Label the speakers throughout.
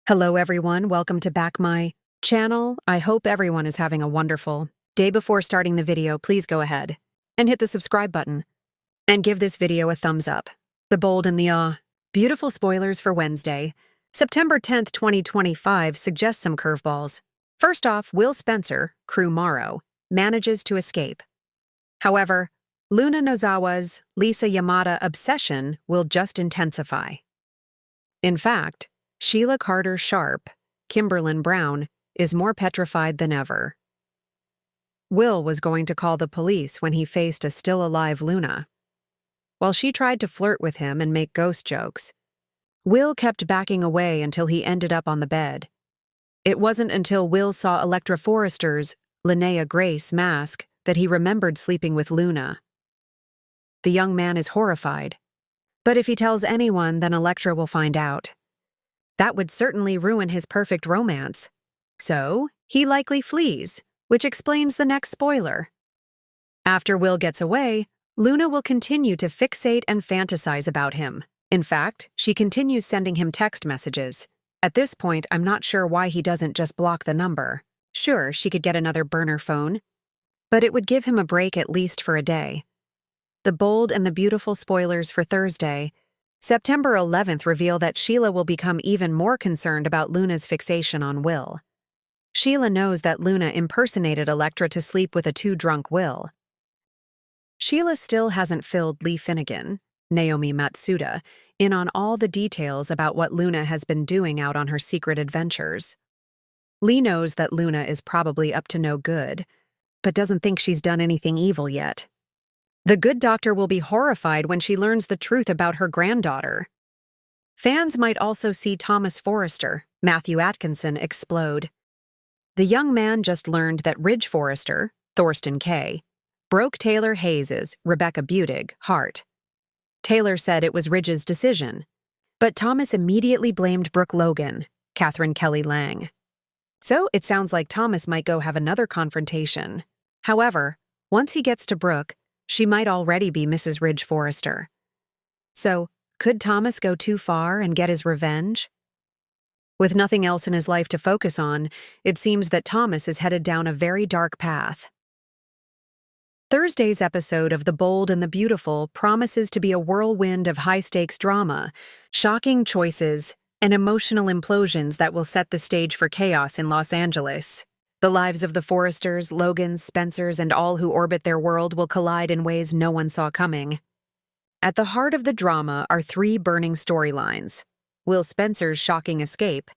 Speaker 1: Hello everyone, welcome to back my channel. I hope everyone is having a wonderful day. Before starting the video, please go ahead and hit the subscribe button and give this video a thumbs up. The bold and the beautiful spoilers for Wednesday, September 10th, 2025 suggest some curveballs. First off, Will Spencer, crew Morrow, manages to escape. However, Luna Nozawa's Lisa Yamada obsession will just intensify. In fact, Sheila Carter Sharp, Kimberlyn Brown, is more petrified than ever. Will was going to call the police when he faced a still-alive Luna. While she tried to flirt with him and make ghost jokes, Will kept backing away until he ended up on the bed. It wasn't until Will saw Electra Forrester's Linnea Grace mask that he remembered sleeping with Luna. The young man is horrified. But if he tells anyone, then Electra will find out. That would certainly ruin his perfect romance. So, he likely flees, which explains the next spoiler. After Will gets away, Luna will continue to fixate and fantasize about him. In fact, she continues sending him text messages. At this point, I'm not sure why he doesn't just block the number. Sure, she could get another burner phone, but it would give him a break at least for a day. The bold and the beautiful spoilers for Thursday, September 11th reveal that Sheila will become even more concerned about Luna's fixation on Will. Sheila knows that Luna impersonated Electra to sleep with a too-drunk Will. Sheila still hasn't filled Lee Finnegan, Naomi Matsuda, in on all the details about what Luna has been doing out on her secret adventures. Lee knows that Luna is probably up to no good, but doesn't think she's done anything evil yet. The good doctor will be horrified when she learns the truth about her granddaughter. Fans might also see Thomas Forrester, Matthew Atkinson, explode. The young man just learned that Ridge Forrester, Thorsten Kaye, broke Taylor Hayes's, Rebecca Budig, heart. Taylor said it was Ridge's decision, but Thomas immediately blamed Brooke Logan, Catherine Kelly Lang. So it sounds like Thomas might go have another confrontation. However, once he gets to Brooke, she might already be Mrs. Ridge Forrester. So, could Thomas go too far and get his revenge? With nothing else in his life to focus on, it seems that Thomas is headed down a very dark path. Thursday's episode of The Bold and the Beautiful promises to be a whirlwind of high-stakes drama, shocking choices, and emotional implosions that will set the stage for chaos in Los Angeles. The lives of the Forresters, Logans, Spencers, and all who orbit their world will collide in ways no one saw coming. At the heart of the drama are three burning storylines: Will Spencer's shocking escape,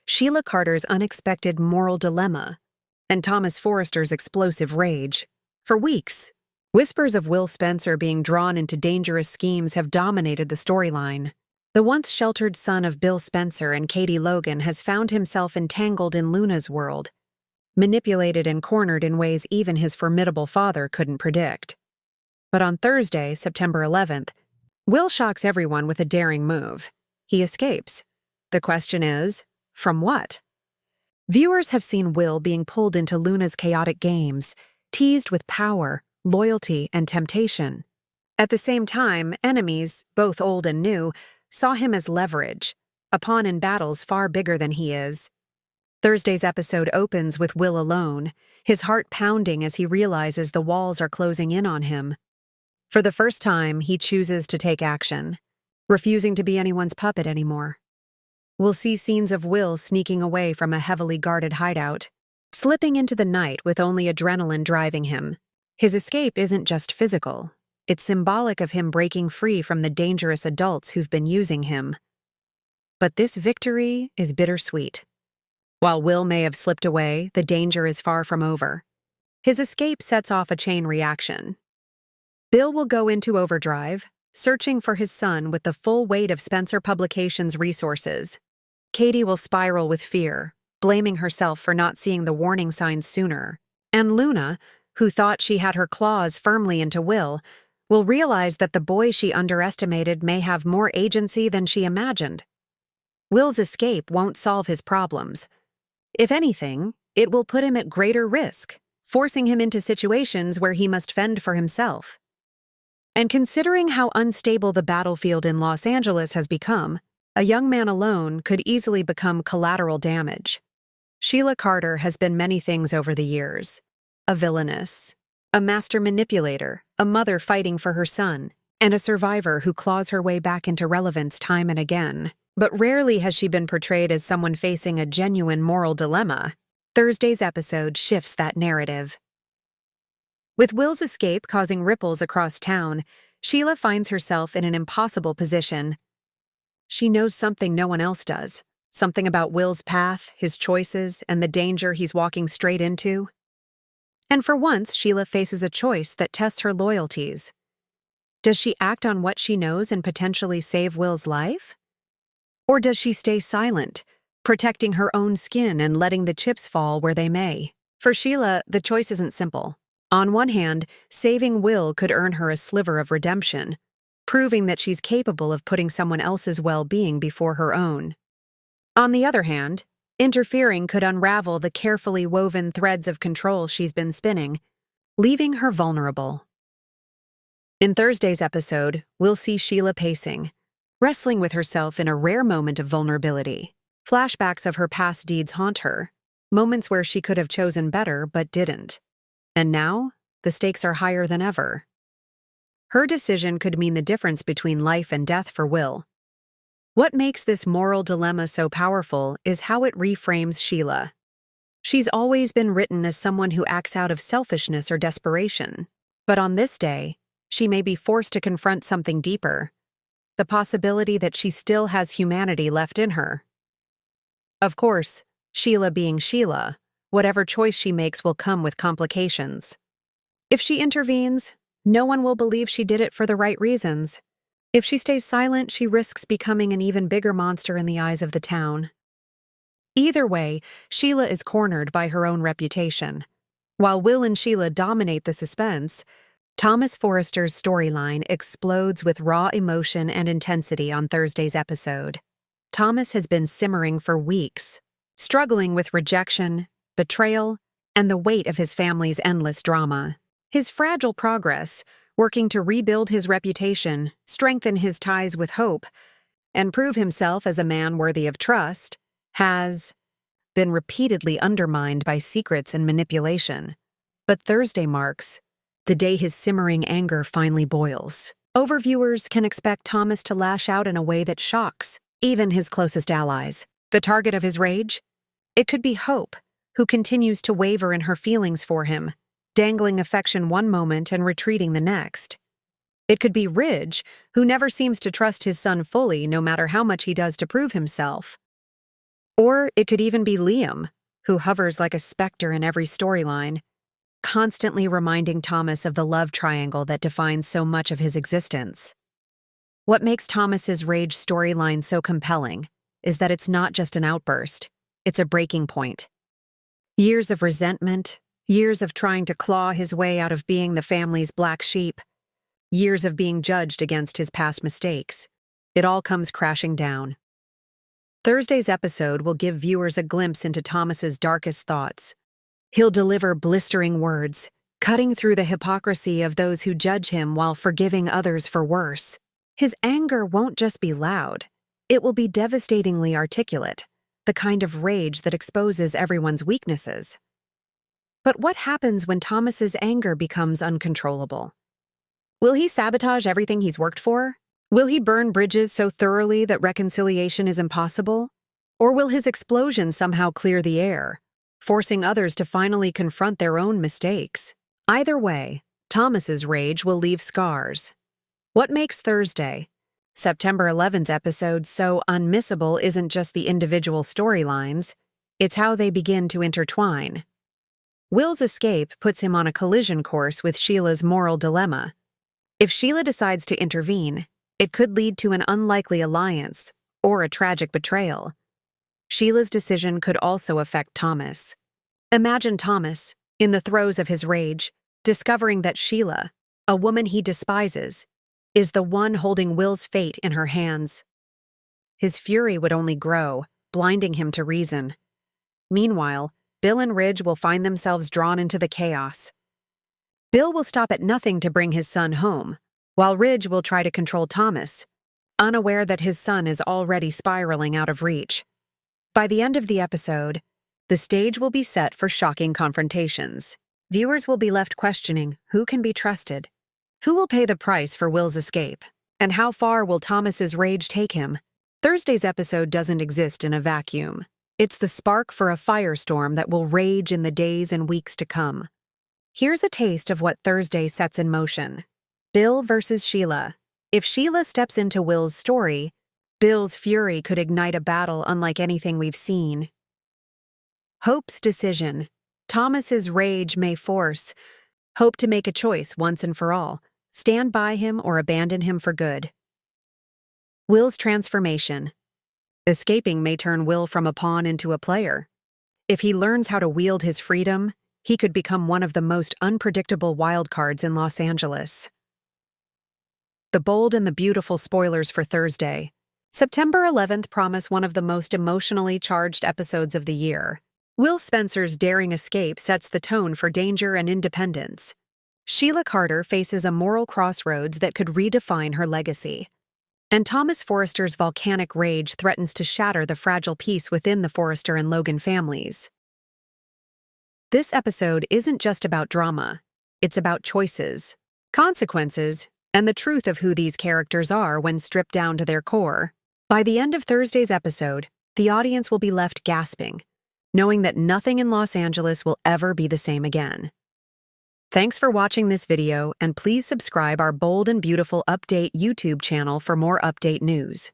Speaker 1: Sheila Carter's unexpected moral dilemma, and Thomas Forrester's explosive rage. For weeks, whispers of Will Spencer being drawn into dangerous schemes have dominated the storyline. The once sheltered son of Bill Spencer and Katie Logan has found himself entangled in Luna's world, manipulated and cornered in ways even his formidable father couldn't predict. But on Thursday, September 11th, Will shocks everyone with a daring move. He escapes. The question is, from what? Viewers have seen Will being pulled into Luna's chaotic games, teased with power, loyalty, and temptation. At the same time, enemies, both old and new, saw him as leverage, a pawn in battles far bigger than he is. Thursday's episode opens with Will alone, his heart pounding as he realizes the walls are closing in on him. For the first time, he chooses to take action, refusing to be anyone's puppet anymore. We'll see scenes of Will sneaking away from a heavily guarded hideout, slipping into the night with only adrenaline driving him. His escape isn't just physical, it's symbolic of him breaking free from the dangerous adults who've been using him. But this victory is bittersweet. While Will may have slipped away, the danger is far from over. His escape sets off a chain reaction. Bill will go into overdrive, searching for his son with the full weight of Spencer Publications' resources. Katie will spiral with fear, blaming herself for not seeing the warning signs sooner. And Luna, who thought she had her claws firmly into Will realize that the boy she underestimated may have more agency than she imagined. Will's escape won't solve his problems. If anything, it will put him at greater risk, forcing him into situations where he must fend for himself. And considering how unstable the battlefield in Los Angeles has become, A young man alone could easily become collateral damage. Sheila Carter has been many things over the years. A villainess, a master manipulator, a mother fighting for her son, and a survivor who claws her way back into relevance time and again. But rarely has she been portrayed as someone facing a genuine moral dilemma. Thursday's episode shifts that narrative. With Will's escape causing ripples across town, Sheila finds herself in an impossible position. She knows something no one else does, something about Will's path, his choices, and the danger he's walking straight into. And for once, Sheila faces a choice that tests her loyalties. Does she act on what she knows and potentially save Will's life? Or does she stay silent, protecting her own skin and letting the chips fall where they may? For Sheila, the choice isn't simple. On one hand, saving Will could earn her a sliver of redemption, proving that she's capable of putting someone else's well-being before her own. On the other hand, interfering could unravel the carefully woven threads of control she's been spinning, leaving her vulnerable. In Thursday's episode, we'll see Sheila pacing, wrestling with herself in a rare moment of vulnerability. Flashbacks of her past deeds haunt her, moments where she could have chosen better but didn't. And now, the stakes are higher than ever. Her decision could mean the difference between life and death for Will. What makes this moral dilemma so powerful is how it reframes Sheila. She's always been written as someone who acts out of selfishness or desperation. But on this day, she may be forced to confront something deeper, the possibility that she still has humanity left in her. Of course, Sheila being Sheila, whatever choice she makes will come with complications. If she intervenes, no one will believe she did it for the right reasons. If she stays silent, she risks becoming an even bigger monster in the eyes of the town. Either way, Sheila is cornered by her own reputation. While Will and Sheila dominate the suspense, Thomas Forrester's storyline explodes with raw emotion and intensity on Thursday's episode. Thomas has been simmering for weeks, struggling with rejection, betrayal, and the weight of his family's endless drama. His fragile progress, working to rebuild his reputation, strengthen his ties with hope, and prove himself as a man worthy of trust, has been repeatedly undermined by secrets and manipulation. But Thursday marks the day his simmering anger finally boils. Overviewers can expect Thomas to lash out in a way that shocks even his closest allies. The target of his rage? It could be Hope, who continues to waver in her feelings for him, dangling affection one moment and retreating the next. It could be Ridge, who never seems to trust his son fully no matter how much he does to prove himself. Or it could even be Liam, who hovers like a specter in every storyline, constantly reminding Thomas of the love triangle that defines so much of his existence. What makes Thomas's rage storyline so compelling is that it's not just an outburst, it's a breaking point. Years of resentment, years of trying to claw his way out of being the family's black sheep, years of being judged against his past mistakes. It all comes crashing down. Thursday's episode will give viewers a glimpse into Thomas's darkest thoughts. He'll deliver blistering words, cutting through the hypocrisy of those who judge him while forgiving others for worse. His anger won't just be loud. It will be devastatingly articulate, the kind of rage that exposes everyone's weaknesses. But what happens when Thomas's anger becomes uncontrollable? Will he sabotage everything he's worked for? Will he burn bridges so thoroughly that reconciliation is impossible? Or will his explosion somehow clear the air, forcing others to finally confront their own mistakes? Either way, Thomas's rage will leave scars. What makes Thursday, September 11th episode so unmissable isn't just the individual storylines, it's how they begin to intertwine. Will's escape puts him on a collision course with Sheila's moral dilemma. If Sheila decides to intervene, it could lead to an unlikely alliance or a tragic betrayal. Sheila's decision could also affect Thomas. Imagine Thomas, in the throes of his rage, discovering that Sheila, a woman he despises, is the one holding Will's fate in her hands. His fury would only grow, blinding him to reason. Meanwhile, Bill and Ridge will find themselves drawn into the chaos. Bill will stop at nothing to bring his son home, while Ridge will try to control Thomas, unaware that his son is already spiraling out of reach. By the end of the episode, the stage will be set for shocking confrontations. Viewers will be left questioning who can be trusted, who will pay the price for Will's escape, and how far will Thomas's rage take him. Thursday's episode doesn't exist in a vacuum. It's the spark for a firestorm that will rage in the days and weeks to come. Here's a taste of what Thursday sets in motion. Bill versus Sheila. If Sheila steps into Will's story, Bill's fury could ignite a battle unlike anything we've seen. Hope's decision. Thomas's rage may force Hope to make a choice once and for all, stand by him or abandon him for good. Will's transformation. Escaping may turn Will from a pawn into a player. If he learns how to wield his freedom, he could become one of the most unpredictable wildcards in Los Angeles. The bold and the beautiful spoilers for Thursday. September 11th promise one of the most emotionally charged episodes of the year. Will Spencer's daring escape sets the tone for danger and independence. Sheila Carter faces a moral crossroads that could redefine her legacy. And Thomas Forrester's volcanic rage threatens to shatter the fragile peace within the Forrester and Logan families. This episode isn't just about drama. It's about choices, consequences, and the truth of who these characters are when stripped down to their core. By the end of Thursday's episode, the audience will be left gasping, knowing that nothing in Los Angeles will ever be the same again. Thanks for watching this video, and please subscribe our Bold and Beautiful Update YouTube channel for more update news.